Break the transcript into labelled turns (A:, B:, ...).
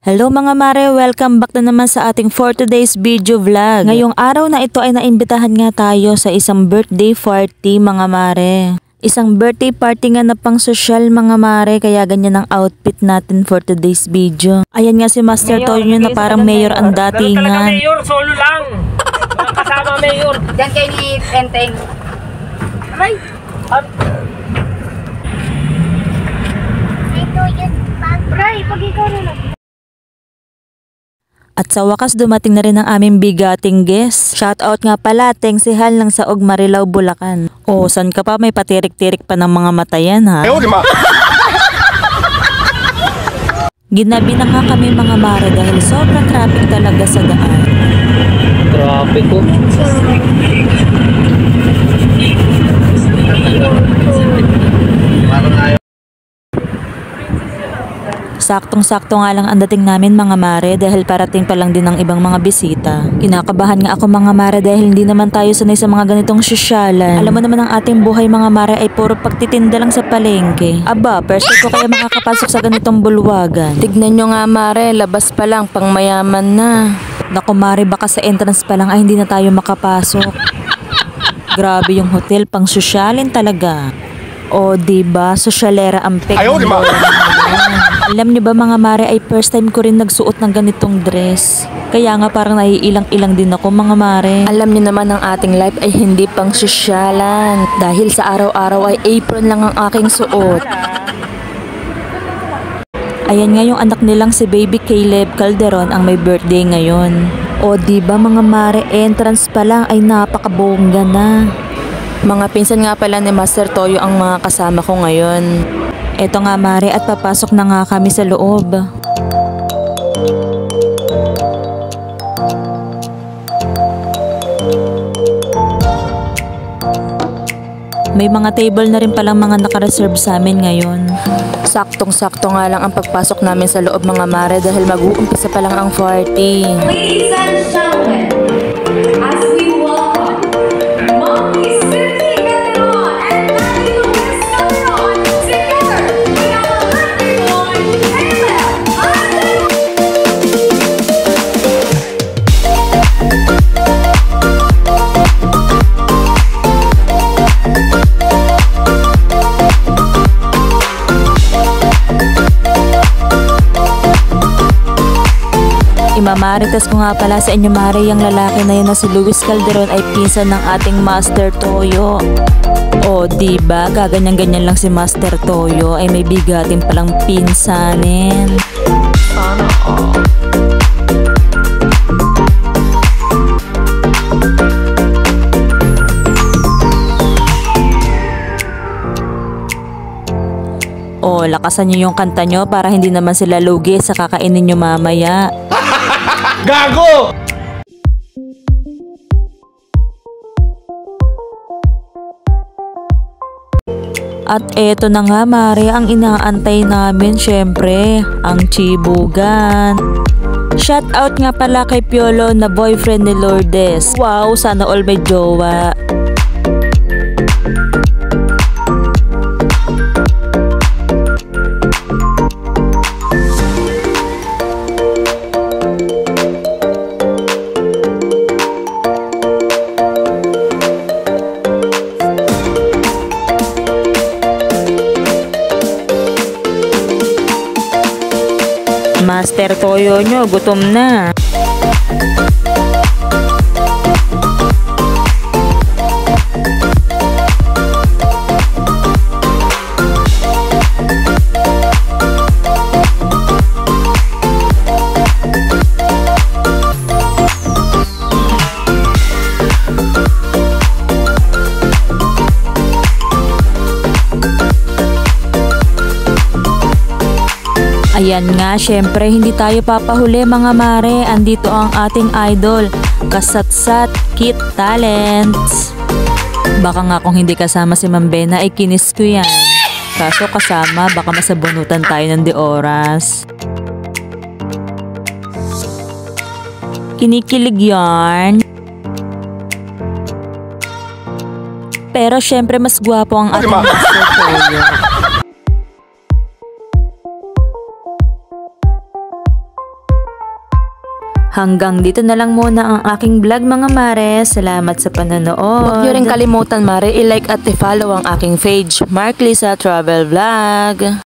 A: Hello mga mare, welcome back na naman sa ating for today's video vlog. Ngayong araw na ito ay naimbitahan nga tayo sa isang birthday party mga mare. Isang birthday party nga na pang social mga mare, kaya ganyan ang outfit natin for today's video. Ayan nga si Master Toyo na parang mayor ang datingan.
B: Pero talaga mayor, solo lang. Mga kasama mayor.
C: Diyan kayo ni Enteng.
B: Aray!
C: Ito yun. Ray, pag ikaw na lang.
A: At sa wakas dumating na rin ang aming bigating guest. Shoutout nga pala, Teng si Hal ng Saog Marilao, Bulacan. O, san ka pa? May patirik-tirik pa ng mga mata yan ha? Ginabi na nga kami mga mare dahil sobrang traffic talaga sa daan.
B: Traffic ko.
A: Saktong-sakto nga lang ang dating namin mga mare dahil parating pa lang din ng ibang mga bisita. Kinakabahan nga ako mga mare dahil hindi naman tayo sanay sa mga ganitong sosyalan. Alam mo naman ang ating buhay mga mare ay puro pagtitinda lang sa palengke. Aba, first time ko kaya makakapasok sa ganitong bulwagan. Tignan nyo nga mare, labas pa lang pang mayaman na. Naku mare, baka sa entrance pa lang ay hindi na tayo makapasok. Grabe yung hotel, pang sosyalin talaga. O diba, sosyalera ang pek. Alam niyo ba mga mare ay first time ko rin nagsuot ng ganitong dress. Kaya nga parang naiilang-ilang din ako mga mare. Alam niyo naman ang ating life ay hindi pang sosyalan. Dahil sa araw-araw ay apron lang ang aking suot. Ayan nga yung anak nilang si Baby Caleb Calderon ang may birthday ngayon. O diba mga mare, entrance pa lang ay napakabongga na. Mga pinsan nga pala ni Master Toyo ang mga kasama ko ngayon. Eto nga mare at papasok na nga kami sa loob. May mga table na rin palang mga nakareserve sa amin ngayon. Saktong-sakto nga lang ang pagpasok namin sa loob mga mare dahil mag-uumpisa pa lang ang party.
D: Ladies and gentlemen, as we welcome Monkey City Calderon and Matthew Luis Calderon together with our birthday boy, Caleb Calderon.
A: Imamarites ko nga pala sa inyo mare, yung lalaki na yun na si Luis Calderon ay pinsan ng ating Master Toyo. O diba, gaganyan-ganyan lang si Master Toyo ay may bigatin palang pinsanin. Sana all. O, lakasan nyo yung kanta nyo para hindi naman sila lugi sa kakainin nyo mamaya.
B: Gago!
A: At eto na nga mare, ang inaantay namin syempre, ang chibugan. Shout out nga pala kay Piolo na boyfriend ni Lourdes. Wow, sana all may jowa. Master Toyo nyo, gutom na. Ayan nga, syempre hindi tayo papahuli mga mare. Andito ang ating idol, Kasatsat Kit Talents. Baka nga kung hindi kasama si Ma'am Bena ay kinis ko yan. Kaso kasama, baka masabunutan tayo ng di oras. Kinikilig yarn. Pero syempre mas gwapo ang ating Master Toyo. Hanggang dito na lang muna ang aking vlog mga mare. Salamat sa panonood. Huwag nyo rin kalimutan mare, i-like at i-follow ang aking page, Mark Lisa Travel Vlog.